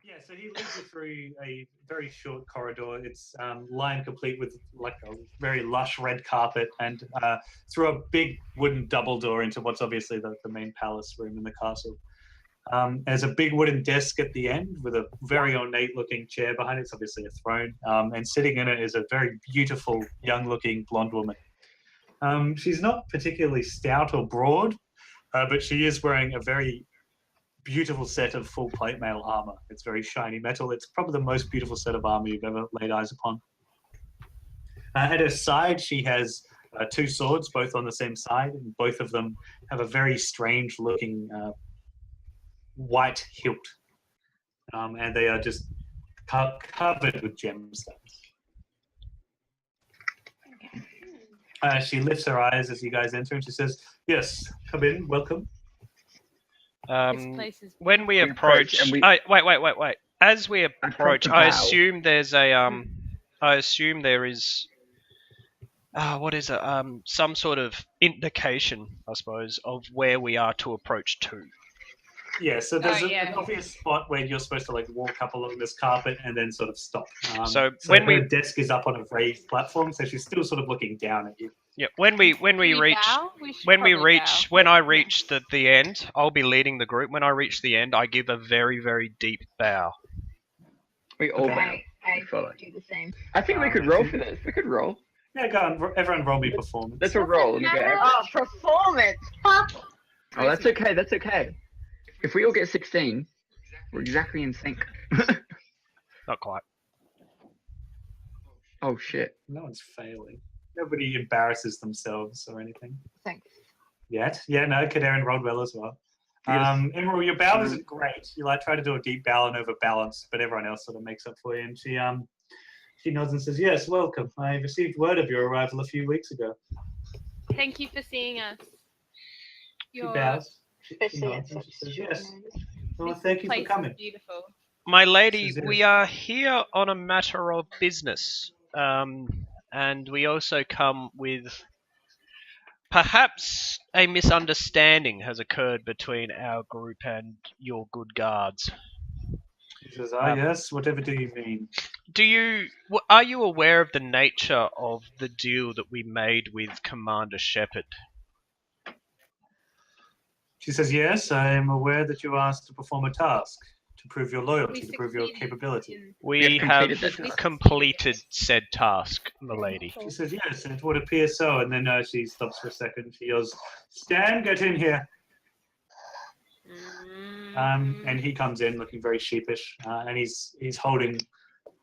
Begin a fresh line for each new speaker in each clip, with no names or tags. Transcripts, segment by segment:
Yeah, so he leads you through a very short corridor. It's lined complete with like a very lush red carpet, and through a big wooden double door into what's obviously the main palace room in the castle. There's a big wooden desk at the end with a very ornate-looking chair behind it. It's obviously a throne, and sitting in it is a very beautiful, young-looking blonde woman. She's not particularly stout or broad, but she is wearing a very beautiful set of full plate mail armor. It's very shiny metal. It's probably the most beautiful set of armor you've ever laid eyes upon. At her side, she has two swords, both on the same side, and both of them have a very strange-looking white hilt, and they are just covered with gemstones. She lifts her eyes as you guys enter, and she says, "Yes, come in. Welcome."
When we approach, wait. As we approach, I assume there's a I assume there is. What is it? Some sort of indication, I suppose, of where we are to approach to.
Yeah, so there's an obvious spot where you're supposed to like walk up along this carpet and then sort of stop.
So
when her desk is up on a raised platform, so she's still sort of looking down at you.
Yeah, when I reach the end, I'll be leading the group. When I reach the end, I give a very, very deep bow.
We all bow.
I do the same.
I think we could roll for this. We could roll.
Yeah, go on. Everyone roll me performance.
Let's roll.
Performance.
Oh, that's okay. That's okay. If we all get 16, we're exactly in sync.
Not quite.
Oh, shit.
No one's failing. Nobody embarrasses themselves or anything.
Thanks.
Yet? Yeah, no, Kaderin rolled well as well.
Yes.
Emerald, your bow isn't great. You like try to do a deep bow and overbalance, but everyone else sort of makes up for you. And she nods and says, "Yes, welcome. I received word of your arrival a few weeks ago."
Thank you for seeing us.
She bows. She nods and she says, "Yes. Well, thank you for coming."
Beautiful.
My lady, we are here on a matter of business. And we also come with perhaps a misunderstanding has occurred between our group and your good guards.
He says, yes, whatever do you mean?
Are you aware of the nature of the deal that we made with Commander Shepard?
She says, yes, I am aware that you asked to perform a task. To prove your loyalty, to prove your capability.
We have completed said task, milady.
She says, yes, and it would appear so. And then she stops for a second. She goes, Stan, get in here. And he comes in looking very sheepish. And he's holding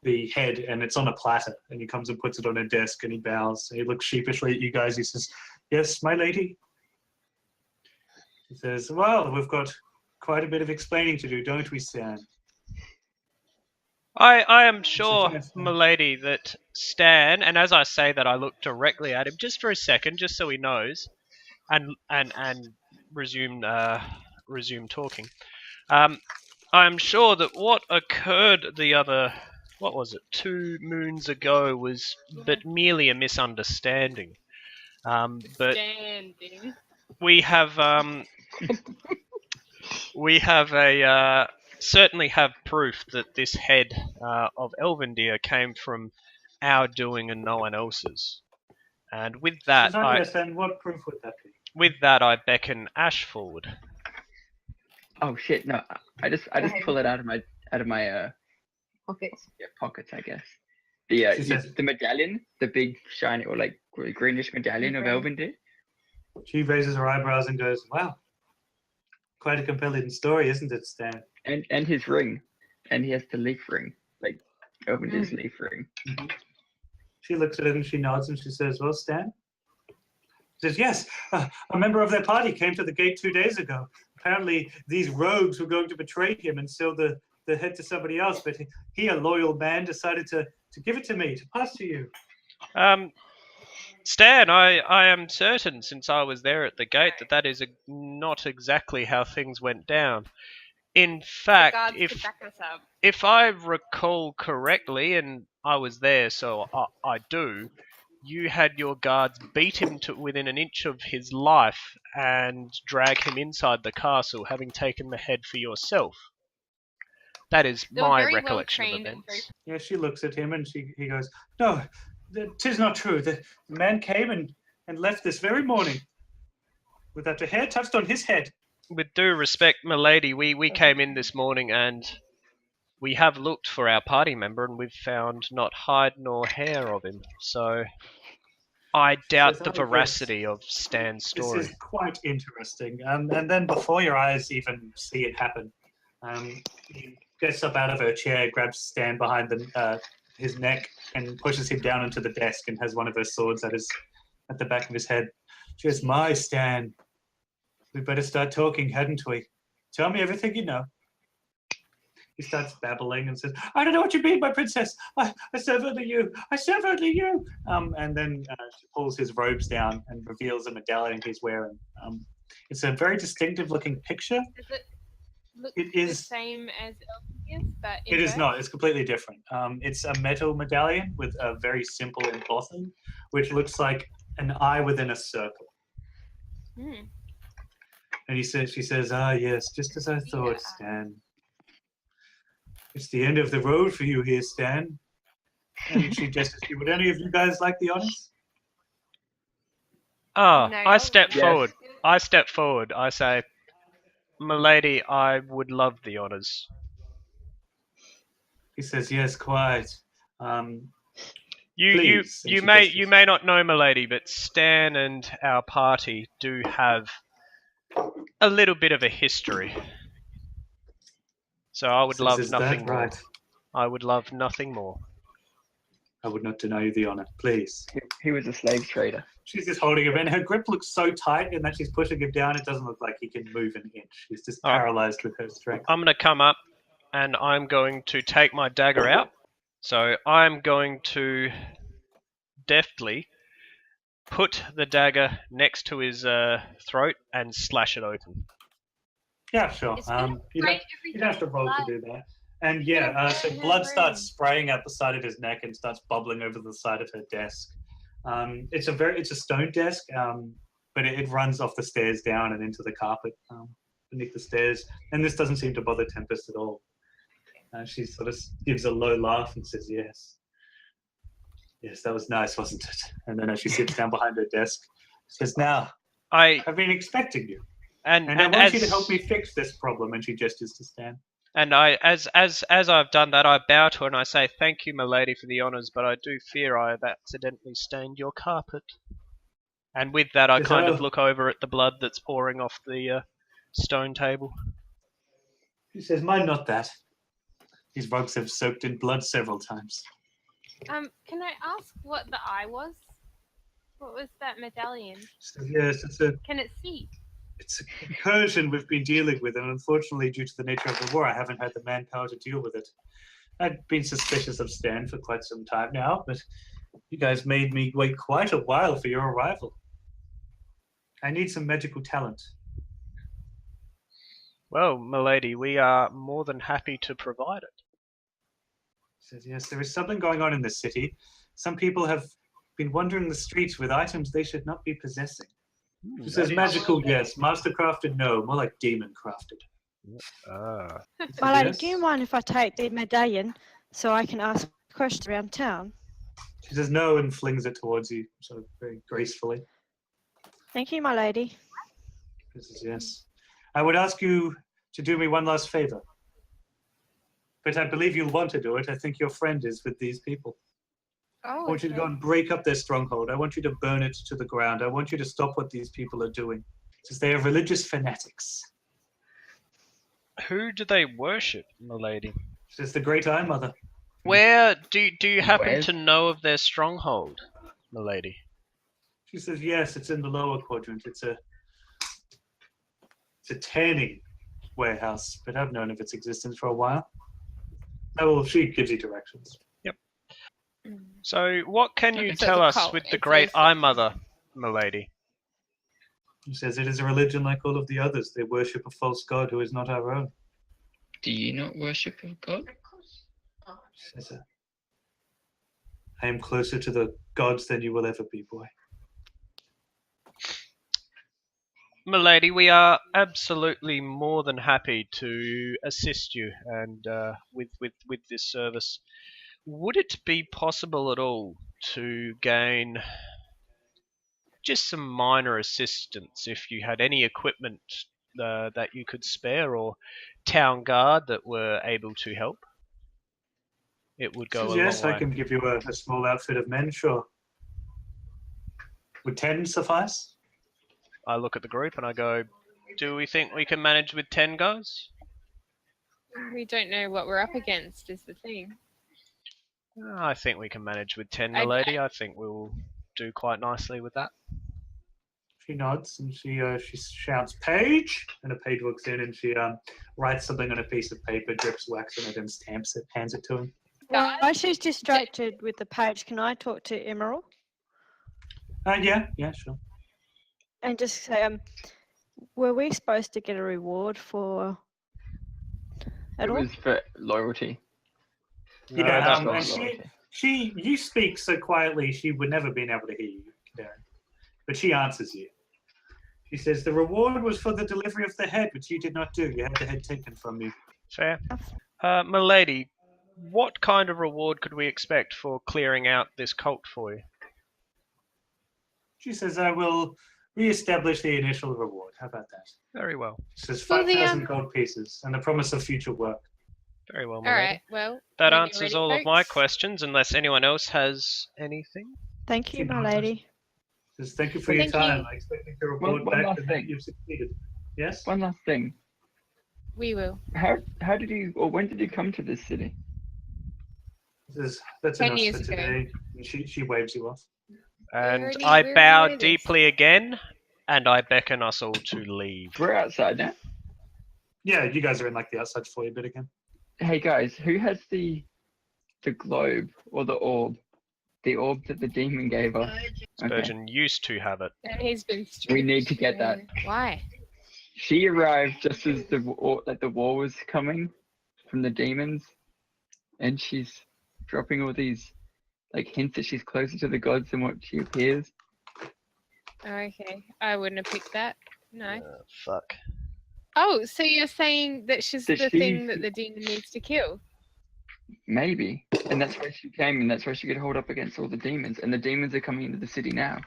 the head, and it's on a platter. And he comes and puts it on a desk, and he bows. And he looks sheepishly at you guys. He says, yes, my lady. He says, well, we've got quite a bit of explaining to do, don't we, Stan?
I am sure, milady, that Stan, and as I say that, I look directly at him just for a second, just so he knows, and resume talking. I am sure that what occurred what was it, 2 moons ago was but merely a misunderstanding. But we have certainly have proof that this head of Elvendir came from our doing and no one else's. And with that,
what proof would that be?
With that, I beckon Ash forward.
Oh shit! No, I just pull it out of my
pockets.
Yeah, pockets, I guess. The medallion, the big shiny or like greenish medallion of Elvendir.
She raises her eyebrows and goes, "Wow, quite a compelling story, isn't it, Stan?"
And his ring, and he has the leaf ring, like Elvendir's leaf ring.
Mm-hmm. She looks at it and she nods and she says, "Well, Stan?" She says, "Yes, a member of their party came to the gate 2 days ago. Apparently, these rogues were going to betray him and sell the head to somebody else, but he, a loyal man, decided to give it to me, to pass to you."
Stan, I am certain, since I was there at the gate, that is not exactly how things went down. In fact, if I recall correctly, and I was there, so I do, you had your guards beat him to within an inch of his life and drag him inside the castle, having taken the head for yourself. That is
They were
my
very well
recollection of
trained and
events.
Yeah, she looks at him and he goes, "No, 'tis not true. The man came and left this very morning without a hair touched on his head."
With due respect, milady, we came in this morning and we have looked for our party member and we've found not hide nor hair of him. So I doubt
says,
the
"Oh, yes.
veracity of Stan's
This
story.
is quite interesting. And then before your eyes even see it happen, he gets up out of her chair, grabs Stan behind his neck, and pushes him down into the desk and has one of her swords at the back of his head. She goes, "My Stan, we better start talking, hadn't we? Tell me everything you know." He starts babbling and says, "I don't know what you mean, my princess. I serve only you. I serve only you." And then she pulls his robes down and reveals a medallion he's wearing. It's a very distinctive looking picture.
Does it look
It is-
the same as Elvius, but
It is
inverse?
not. It's completely different. It's a metal medallion with a very simple embossing, which looks like an eye within a circle.
Hmm.
And she says, "Ah, yes, just as I thought,
Yeah.
Stan. It's the end of the road for you here, Stan." And she gestures to you. "Would any of you guys like the honors?"
Oh,
No,
I step
Yes.
forward. I step forward. I say, milady, I would love the honours.
He says, "Yes, quite.
You
Please," and
you
she
may
gestures.
you may not know, milady, but Stan and our party do have a little bit of a history. So I would
Says,
love
"Is
nothing
that
more.
right?
I would love nothing more.
I would not deny you the honor. Please."
He was a slave trader.
She's just holding him, and her grip looks so tight, and that she's pushing him down. It doesn't look like he can move an inch. He's just
Oh.
paralyzed with her strength.
I'm going to come up and I'm going to take my dagger out. So I'm going to deftly put the dagger next to his throat and slash it open.
Yeah, sure.
It's gonna
You
break
don't have to roll to
everything.
do that. And
It's
yeah,
gonna
so
burn her
blood starts
room.
spraying out the side of his neck and starts bubbling over the side of her desk. It's a stone desk, but it runs off the stairs down and into the carpet beneath the stairs. And this doesn't seem to bother Tempest at all. She sort of gives a low laugh and says, "Yes. Yes, that was nice, wasn't it?" And then as she sits down behind her desk, she says, "Now, I've been expecting you. And I want you to help me fix this problem." And she gestures to Stan.
And I, as I've done that, I bow to her and I say, "Thank you, milady, for the honours, but I do fear I have accidentally stained your carpet." And with that, I
Yes,
kind
oh.
of look over at the blood that's pouring off the stone table.
She says, "Mind not that. These rugs have soaked in blood several times."
Can I ask what the eye was? What was that medallion?
So, yes,
Can it see?
it's a incursion we've been dealing with, and unfortunately, due to the nature of the war, I haven't had the manpower to deal with it. I'd been suspicious of Stan for quite some time now, but you guys made me wait quite a while for your arrival. I need some magical talent.
Well, milady, we are more than happy to provide it.
She says, "Yes, there is something going on in this city. Some people have been wandering the streets with items they should not be possessing." She says, "Magical, yes. Mastercrafted, no. More like demon-crafted."
My lady,
Yes.
do you mind if I take the medallion so I can ask questions around town?
She says no and flings it towards you, sort of very gracefully.
Thank you, my lady.
She says, "Yes. I would ask you to do me one last favor. But I believe you'll want to do it. I think your friend is with these people. I
Oh,
want you to go and break up their stronghold. I want you to burn it to the ground. I want you to stop what these people are doing. Since they are religious fanatics."
Who do they worship, milady?
She says, "The Great Eye Mother."
Where do you happen
Where?
to know of their stronghold, milady?
She says, "Yes, it's in the lower quadrant. It's a tanning warehouse, but I've known of its existence for a while." Oh, well, she gives you directions.
So, what can you
So it's a
tell us
cult.
with the
It's
Great
a-
Eye Mother, milady?
She says, "It is a religion like all of the others. They worship a false god who is not our own."
Do you not worship a god?
She says, "I am closer to the gods than you will ever be, boy."
Milady, we are absolutely more than happy to assist you and with this service. Would it be possible at all to gain just some minor assistance if you had any equipment that you could spare, or town guard that were able to help? It would go a
Yes,
long
I
way.
can give you a small outfit of men, sure. Would 10 suffice?
I look at the group and I go, do we think we can manage with 10 guys?
We don't know what we're up against, is the thing.
I think we can manage with 10,
I-
milady. I think we'll do quite nicely with that.
She nods and she shouts, "Page!" And a page walks in and she writes something on a piece of paper, drips wax on it, and stamps it, hands it to him.
While she's distracted with the page, can I talk to Emerald
Yeah, sure.
and just say, were we supposed to get a reward for at
It
all?
was for loyalty.
No,
Yeah,
that's
and
not
you speak so quietly, she would never been able to hear you, Darren. But she answers you. She says, "The reward was for the delivery of the head, which you did not do. You had the head taken from you."
fair. Milady, what kind of reward could we expect for clearing out this cult for you?
She says, "I will re-establish the initial reward." How about that?
Very well.
She says,
Well, the,
5,000 gold pieces and the promise of future work.
Very well,
All
milady.
right. Well,
That
when you're
answers
ready,
all of my
folks.
questions, unless anyone else has anything.
Thank you,
She
my
nods.
lady.
Says, "Thank you for
Well,
your
thank
time.
you.
I expect your reward
One
back
last
and
thing.
you've succeeded." Yes?
One last thing.
We will.
How did you, or when did you come to this city?
Says, "That's
10
enough
years
for
ago.
today." And she waves you off.
And
already-
I
we
bow
already know this.
deeply again, and I beckon us all to leave.
We're outside now.
Yeah, you guys are in like the outside foyer bit again.
Hey guys, who has the globe or the orb? The orb that the demon gave us. Okay.
Spurgeon used to have it.
And he's been
We need to get that.
Why?
She arrived just as the war was coming from the demons, and she's dropping all these like hints that she's closer to the gods than what she appears.
Okay. I wouldn't have picked that. No.
Fuck.
Oh, so you're saying that she's
That
the
she-
thing that the demon needs to kill?
Maybe, and that's why she came, and that's why she could hold up against all the demons. And the demons are coming into the city now.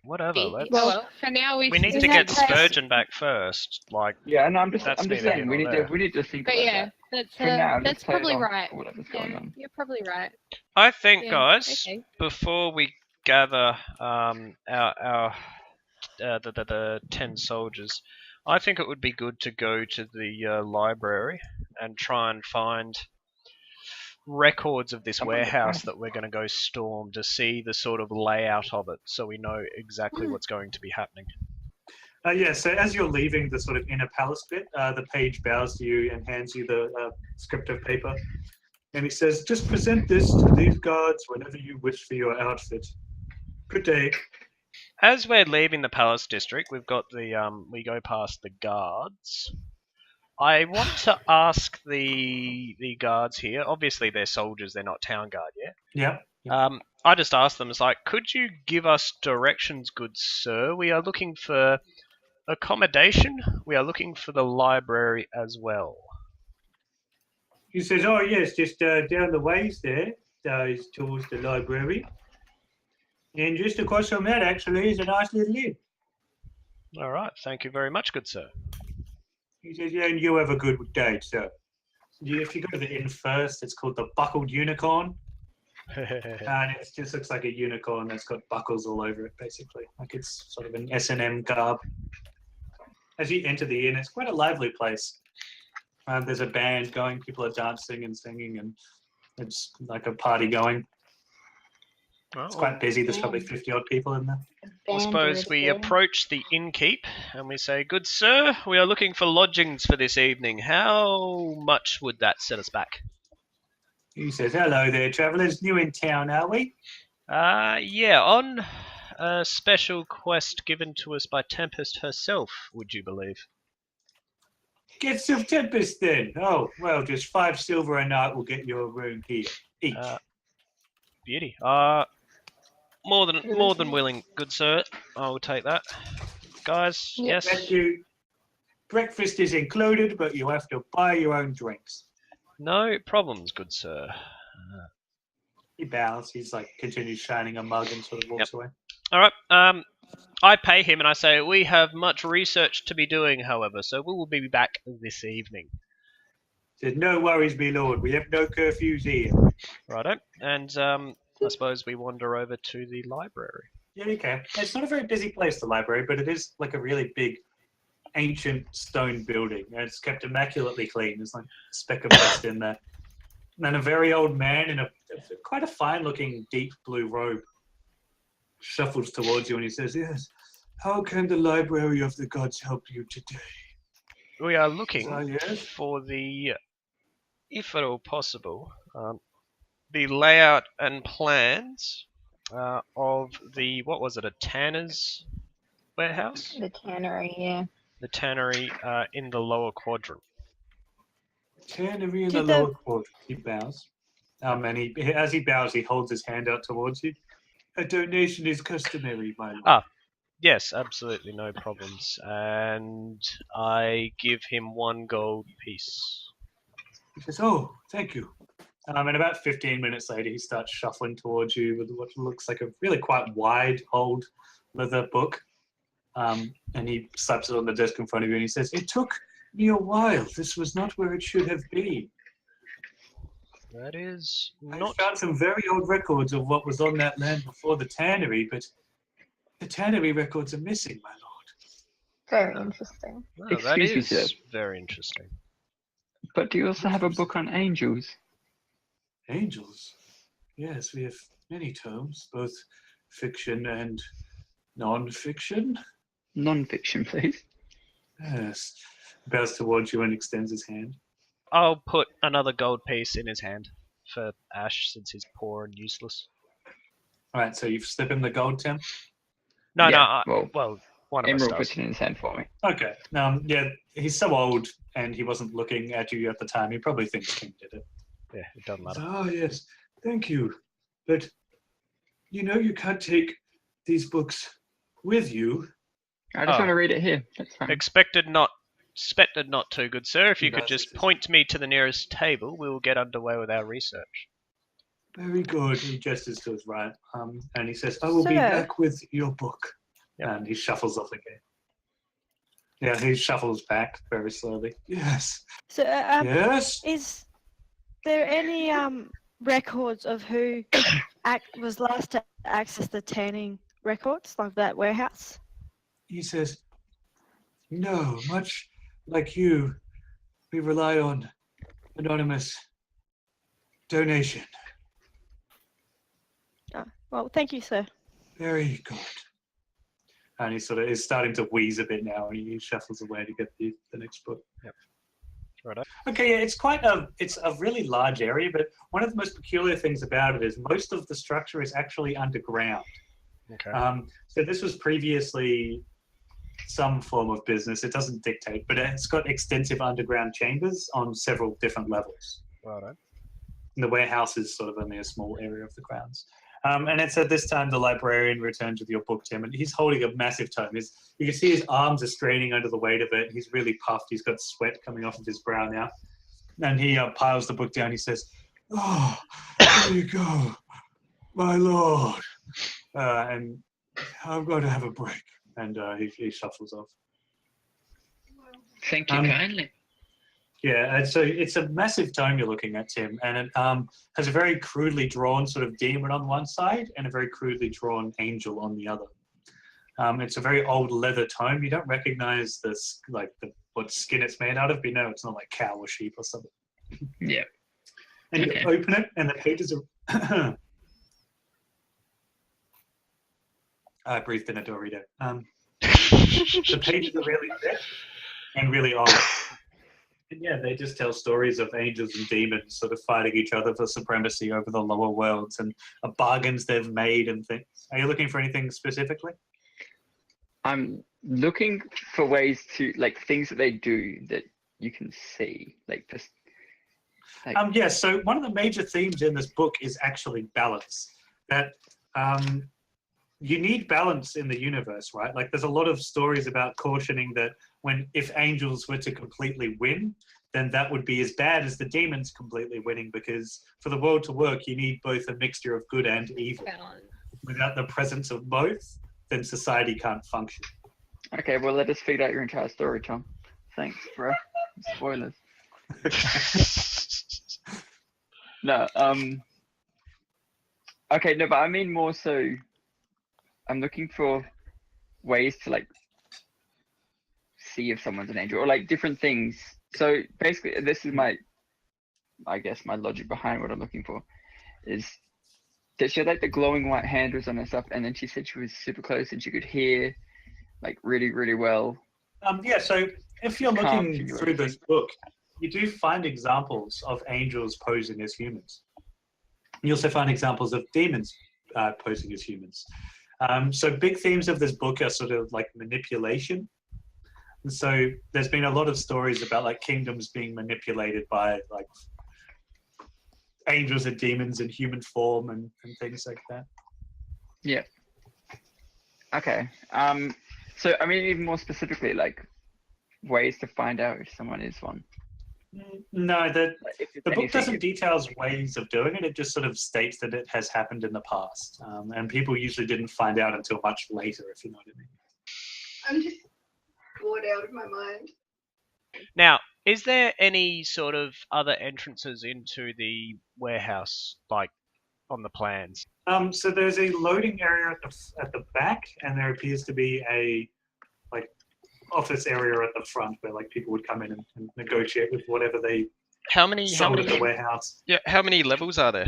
Whatever. Let's.
Well, for now
we need
in
to
that
get
case-
Spurgeon back first. Like,
Yeah, and I'm just
That's
saying
neither
we
here
need
nor
to we need to think
But
about
yeah,
that.
that's
For now, let's
that's
play it
probably
off
right.
for whatever's going
Yeah,
on.
you're probably right.
I think,
Yeah,
guys,
okay.
before we gather our the 10 soldiers, I think it would be good to go to the library and try and find records of this
I'm on the
warehouse
quest.
that we're going to go storm to see the sort of layout of it, so we know exactly
Hmm.
what's going to be happening.
Yeah, so as you're leaving the sort of inner palace bit, the page bows to you and hands you the script of paper. And he says, "Just present this to these guards whenever you wish for your outfit. Good day."
As we're leaving the palace district, we've got the we go past the guards. I want to ask the guards here. Obviously, they're soldiers; they're not town guard yet.
Yeah.
I just asked them, it's like, could you give us directions, good sir? We are looking for accommodation. We are looking for the library as well.
He says, "Oh, yes, just down the ways there, is towards the library. And just across from that, actually, is a nice little inn."
All right, thank you very much, good sir.
He says, "Yeah, and you have a good day, sir." If you go to the inn first, it's called the Buckled Unicorn. And it just looks like a unicorn that's got buckles all over it, basically. Like it's sort of an S&M garb. As you enter the inn, it's quite a lively place. There's a band going, people are dancing and singing, and it's like a party going. It's quite busy. There's probably 50-odd people in there.
I suppose we approach the innkeep and we say, good sir, we are looking for lodgings for this evening. How much would that set us back?
He says, "Hello there, travellers. New in town, are we?"
Yeah, on a special quest given to us by Tempest herself, would you believe?
"Get some Tempest then." "Oh, well, just 5 silver a night will get you a room here, each."
Beauty. More than willing, good sir. I will take that. guys?
Yep.
Yes.
Thank you. Breakfast is included, but you have to buy your own drinks.
No problems, good sir.
He bows. He's like continues shining a mug and sort of walks away.
All right. I pay him and I say, we have much research to be doing, however, so we will be back this evening.
Says, no worries, me lord. We have no curfews here.
Righto. And I suppose we wander over to the library.
Yeah, you can. It's not a very busy place, the library, but it is like a really big, ancient stone building. And it's kept immaculately clean. There's like a speck of dust in there. And then a very old man in a quite a fine-looking deep blue robe shuffles towards you and he says, yes, how can the Library of the Gods help you today?
We are looking
Yes?
for the, if at all possible, the layout and plans of the, what was it, a tanner's warehouse?
The tannery, yeah.
The tannery in the lower quadrant.
Tannery in the
Did the-
lower quadrant. He bows. And as he bows, he holds his hand out towards you. A donation is customary, my lord.
Ah. Yes, absolutely, no problems. And I give him 1 gold piece.
He says, oh, thank you. And about 15 minutes later, he starts shuffling towards you with what looks like a really quite wide, old leather book. And he slaps it on the desk in front of you and he says, it took me a while. This was not where it should have been.
That is
I
not...
found some very old records of what was on that land before the tannery, but the tannery records are missing, my lord.
Very interesting.
No, that
Excuse me,
is
sir.
very interesting.
But do you also have a book on angels?
Angels? Yes, we have many tomes, both fiction and non-fiction.
Non-fiction, please.
Yes. Bows towards you and extends his hand.
I'll put another gold piece in his hand for Ash since he's poor and useless.
All right, so you slip him the gold, Tim?
No,
Yeah,
no, well, one of us
Emerald
does.
puts it in his hand for me.
Okay. Yeah, he's so old and he wasn't looking at you at the time. He probably thinks Tim did it.
Yeah, it doesn't matter.
Oh, yes. Thank you. But, you know, you can't take these books with you.
I just
Oh.
want to read it here. That's fine.
Expected not to, good sir. If you could just point me to the nearest table, we will get underway with our research.
Very good. He gestures to his right. And he says, I will be
Sir.
back with your book.
Yep.
And he shuffles off again. Yeah, he shuffles back very slowly. Yes.
So,
Yes?
is there any records of who was last to access the tanning records, like that warehouse?
He says, no, much like you, we rely on anonymous donation.
Oh, well, thank you, sir.
Very good. And he sort of is starting to wheeze a bit now, and he shuffles away to get the next book.
Yep. Righto.
Okay, yeah, it's a really large area, but one of the most peculiar things about it is most of the structure is actually underground.
Okay.
So this was previously some form of business. It doesn't dictate, but it's got extensive underground chambers on several different levels.
Righto.
And the warehouse is sort of only a small area of the grounds. And it's at this time the librarian returns with your book, Tim, and he's holding a massive tome. You can see his arms are straining under the weight of it. He's really puffed. He's got sweat coming off of his brow now. And he piles the book down. He says, oh, there you go, my lord. And I'm going to have a break. And he shuffles off.
Thank you kindly.
Yeah, and so it's a massive tome you're looking at, Tim, and it has a very crudely drawn sort of demon on one side and a very crudely drawn angel on the other. It's a very old leather tome. You don't recognize this, what skin it's made out of, but you know it's not like cow or sheep or something.
Yeah.
And
Okay.
you open it, and the pages are. I breathed in a Dorito. The pages are really thick and really old. And yeah, they just tell stories of angels and demons sort of fighting each other for supremacy over the lower worlds and bargains they've made and things. Are you looking for anything specifically?
I'm looking for ways to, things that they do that you can see.
Yeah, so one of the major themes in this book is actually balance. That you need balance in the universe, right? Like there's a lot of stories about cautioning that if angels were to completely win, then that would be as bad as the demons completely winning, because for the world to work, you need both a mixture of good and evil.
Balance.
Without the presence of both, then society can't function.
Okay, well, let us figure out your entire story, Tom. Thanks, bro. Spoilers. No, okay, no, but I mean more so, I'm looking for ways to, like, see if someone's an angel, or, like, different things. So, basically, this is I guess, my logic behind what I'm looking for, is that she had, like, the glowing white handles on her stuff, and then she said she was super close and she could hear, like, really, really well.
Yeah, so if you're
Calm
looking
figure
through this book, you do find examples of angels posing as humans. You also find examples of demons posing as humans. So big themes of this book are sort of like manipulation. And so there's been a lot of stories about like kingdoms being manipulated by like angels and demons in human form and things like that.
Yeah. Okay. So, I mean, even more specifically, like, ways to find out if someone is one.
No, the book
anything-
doesn't detail ways of doing it. It just sort of states that it has happened in the past. And people usually didn't find out until much later, if you know what I mean.
I'm just bored out of my mind.
Now, is there any sort of other entrances into the warehouse, like on the plans?
So there's a loading area at the back, and there appears to be a like office area at the front where like people would come in and negotiate with whatever they
How many
sold at the warehouse.
Yeah, how many levels are there?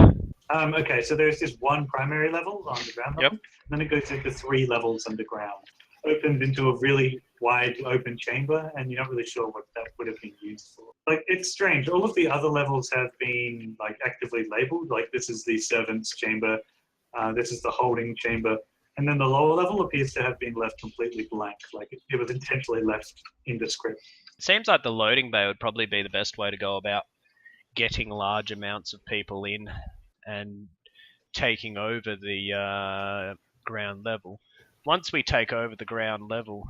Okay, so there's this one primary level on the ground level, and then it goes into 3 levels underground. Opens into a really wide open chamber, and you're not really sure what that would have been used for. Like, it's strange. All of the other levels have been like actively labeled. Like, this is the servants' chamber, this is the holding chamber, and then the lower level appears to have been left completely blank. Like, it was intentionally left indescript.
It seems like the loading bay would probably be the best way to go about getting large amounts of people in and taking over the ground level. Once we take over the ground level,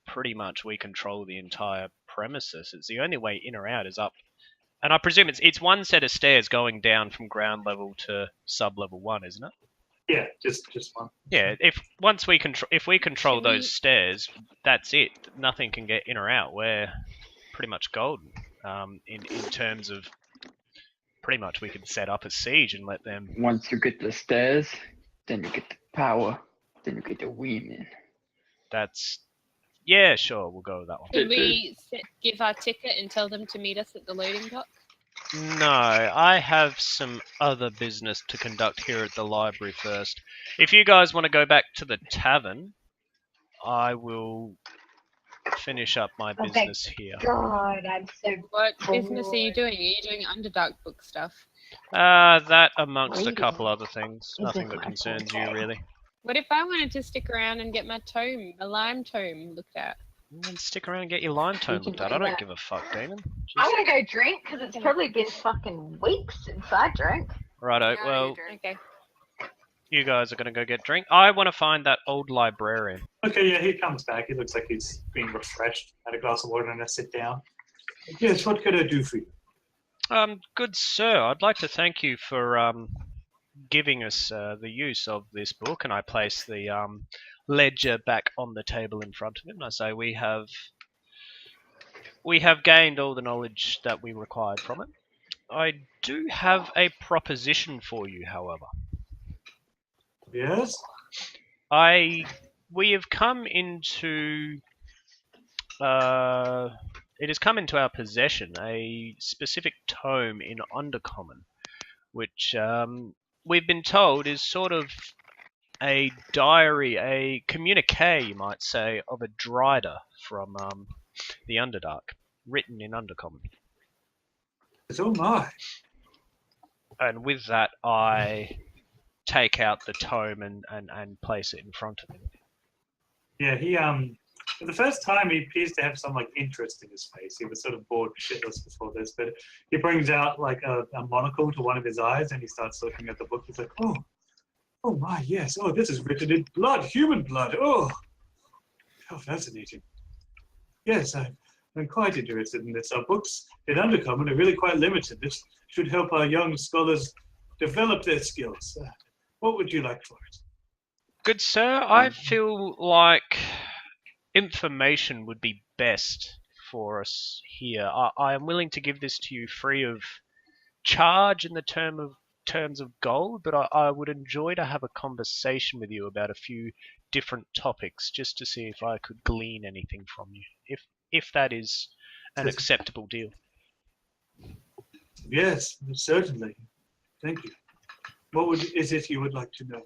pretty much we control the entire premises. It's the only way in or out is up. And I presume it's one set of stairs going down from ground level to sub-level 1, isn't it?
Yeah, just one.
Yeah, if we control those stairs, that's it. Nothing can get in or out. We're pretty much golden in terms of pretty much we could set up a siege and let them.
Once you get the stairs, then you get the power, then you get the women.
That's yeah, sure, we'll go with that one.
Can we give our ticket and tell them to meet us at the loading dock?
No, I have some other business to conduct here at the library first. If you guys want to go back to the tavern, I will finish up my business here.
God, I'm so
What business are you doing? Are you doing Underdark book stuff?
That amongst a couple other things.
Is
Nothing
it
that
my
concerns you,
forte?
really.
What if I wanted to stick around and get my tome, a lime tome, looked at?
Then stick around and get your line tone
can
looked at.
do
I don't
that.
give a fuck, Damon.
I'm gonna go drink because it's probably been fucking weeks since I drank.
Righto,
Yeah,
well,
you do.
Okay.
you guys are going to go get drink. I want to find that old librarian.
Okay, yeah, he comes back. He looks like he's been refreshed. Had a glass of water and a sit down. Yes, what could I do for you?
Good sir, I'd like to thank you for giving us the use of this book, and I place the ledger back on the table in front of him. And I say we have gained all the knowledge that we required from it. I do have a proposition for you, however.
Yes?
We have come into it has come into our possession a specific tome in Undercommon, which we've been told is sort of a diary, a communique, you might say, of a Drider from the Underdark, written in Undercommon.
Oh my.
And with that, I take out the tome and place it in front of him.
Yeah, he for the first time he appears to have some like interest in his face. He was sort of bored shitless before this, but he brings out like a monocle to one of his eyes and he starts looking at the book. He's like, oh Oh my, yes. Oh, this is written in blood, human blood. Oh, how fascinating. Yes, I'm quite interested in this. Our books in Undercommon are really quite limited. This should help our young scholars develop their skills. What would you like for it?
Good sir, I feel like information would be best for us here. I am willing to give this to you free of charge in the terms of gold, but I would enjoy to have a conversation with you about a few different topics just to see if I could glean anything from you. If that is an acceptable deal.
Yes, certainly. Thank you. What is it you would like to know?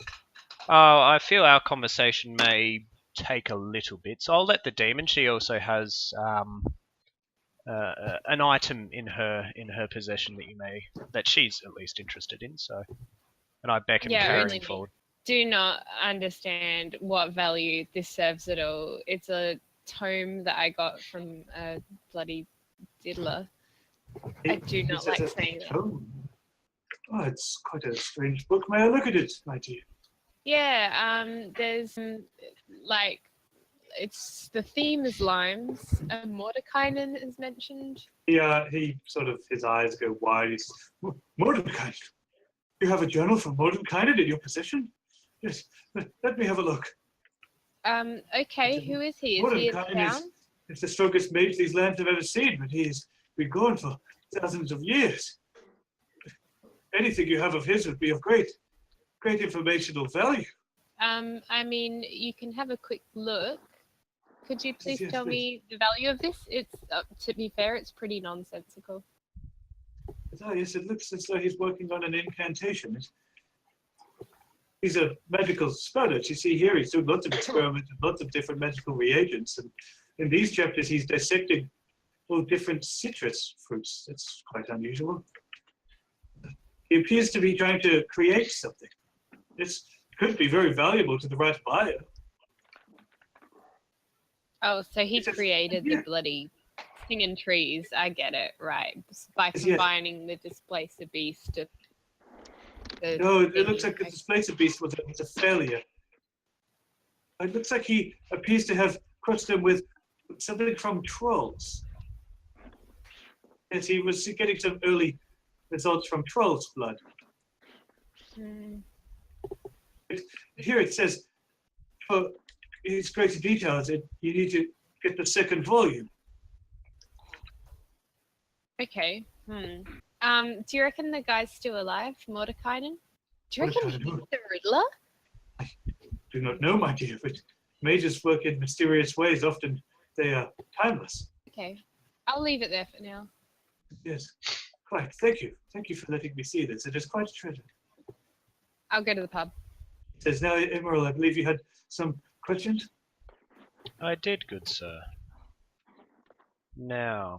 Oh, I feel our conversation may take a little bit, so I'll let the demon. She also has an item in her possession that she's at least interested in. So, and I beckon
Yeah, only
Karen
me.
forward.
Do not understand what value this serves at all. It's a tome that I got from a bloody diddler. I do not like saying that.
Oh, it's quite a strange book. May I look at it, my dear?
Yeah, there's like it's the theme is limes. Mordekainen is mentioned.
Yeah, he sort of, his eyes go wide. He's, Mordenkainen. You have a journal from Mordenkainen in your possession? Yes, let me have a look.
Okay, who is he? Is he in town?
Is the strongest mage these lands have ever seen, but he's been gone for thousands of years. Anything you have of his would be of great informational value.
I mean, you can have a quick look. Could you please
Yes,
tell me the value of this? It's, to be fair, it's pretty nonsensical.
Yes, it looks as though he's working on an incantation. He's a medical student. You see here, he's doing lots of experiments with lots of different medical reagents. And in these chapters, he's dissecting all different citrus fruits. That's quite unusual. He appears to be trying to create something. This could be very valuable to the right buyer.
Oh, so he
It's
created the bloody singing trees. I get it, right? By combining the Displacer Beast.
No, it looks like the Displacer Beast was a failure. It looks like he appears to have crushed them with something from trolls. Yes, he was getting some early results from trolls' blood. Here it says, for its greater details, you need to get the second volume.
Okay. Do you reckon the guy's still alive, Mordekainen? Do you reckon he's the Riddler?
I do not know, my dear, but mages work in mysterious ways. Often they are timeless.
Okay. I'll leave it there for now.
Yes. Quite. Thank you. Thank you for letting me see this. It is quite a treasure.
I'll go to the pub.
It says, now, Emerald, I believe you had some questions?
I did, good sir. Now,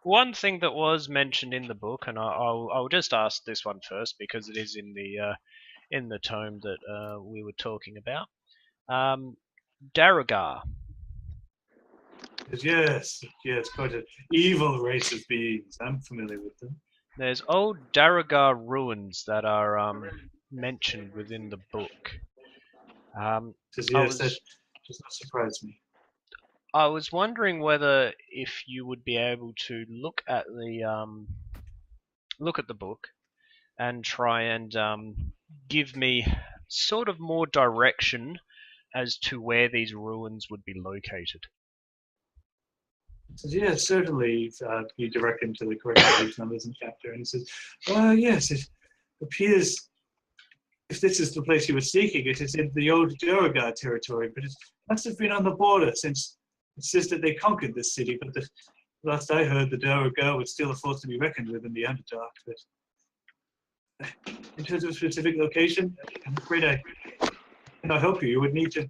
one thing that was mentioned in the book, and I'll just ask this one first because it is in the tome that we were talking about. Daragar.
Yes, quite an evil race of beings. I'm familiar with them.
There's old Daragar ruins that are mentioned within the book.
Yes, that does not surprise me.
I was wondering whether if you would be able to look at the book and try and give me sort of more direction as to where these ruins would be located.
Says, yes, certainly. You direct him to the correct page numbers and chapter, and he says, yes, it appears, if this is the place you were seeking, it is in the old Duragar territory, but it must have been on the border since it says that they conquered this city, but the last I heard, the Duragar was still a force to be reckoned with in the Underdark. But in terms of specific location, I'm afraid I cannot help you. You would need to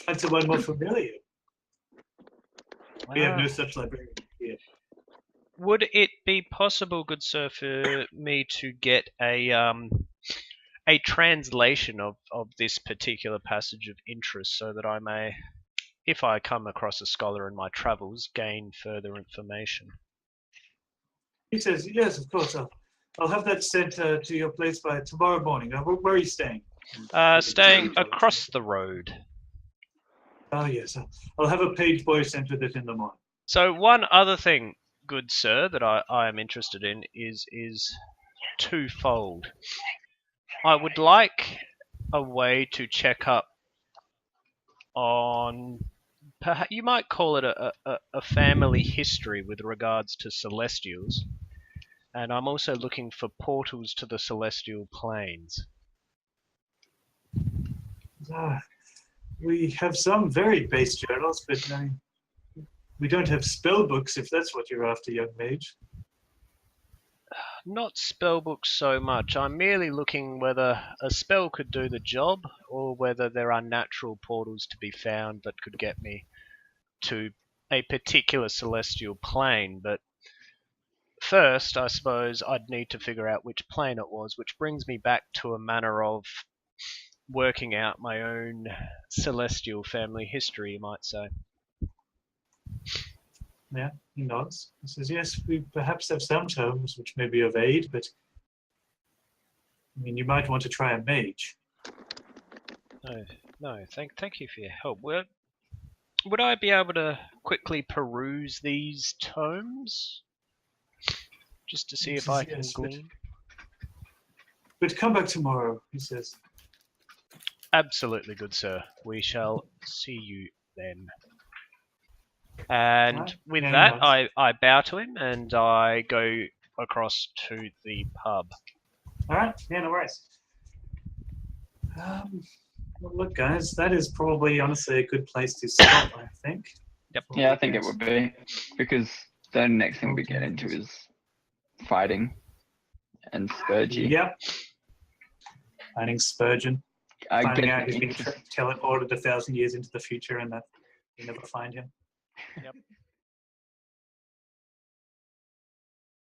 find someone more familiar. We have no such librarian here.
Would it be possible, good sir, for me to get a translation of this particular passage of interest so that I may, if I come across a scholar in my travels, gain further information?
He says, yes, of course, I'll I'll have that sent to your place by tomorrow morning. Where are you staying?
Staying across the road.
Oh, yes. I'll have a page boy sent with it in the morning.
So one other thing, good sir, that I am interested in is twofold. I would like a way to check up on, perhaps you might call it a family history with regards to Celestials. And I'm also looking for portals to the Celestial planes.
We have some very base journals, but we don't have spell books, if that's what you're after, young mage.
Not spell books so much. I'm merely looking whether a spell could do the job, or whether there are natural portals to be found that could get me to a particular celestial plane. But first, I suppose I'd need to figure out which plane it was, which brings me back to a manner of working out my own celestial family history, you might say.
Yeah, he nods. He says, yes, we perhaps have some tomes which may be of aid, but I mean, you might want to try a mage.
No, thank you for your help. Would I be able to quickly peruse these tomes? Just to see if I can glean?
But come back tomorrow, he says.
Absolutely, good sir. We shall see you then. And
Right.
with
Yeah,
that,
nice.
I bow to him and I go across to the pub.
All right, yeah, no worries. Well, look, guys, that is probably, honestly, a good place to stop, I think.
Yep.
Yeah, I think it would be, because the next thing we get into is fighting and Spurgy.
Yep. Finding Spurgeon.
I
Finding
get
out he's been
into-
teleported 1,000 years into the future and that you never find him.
Yep.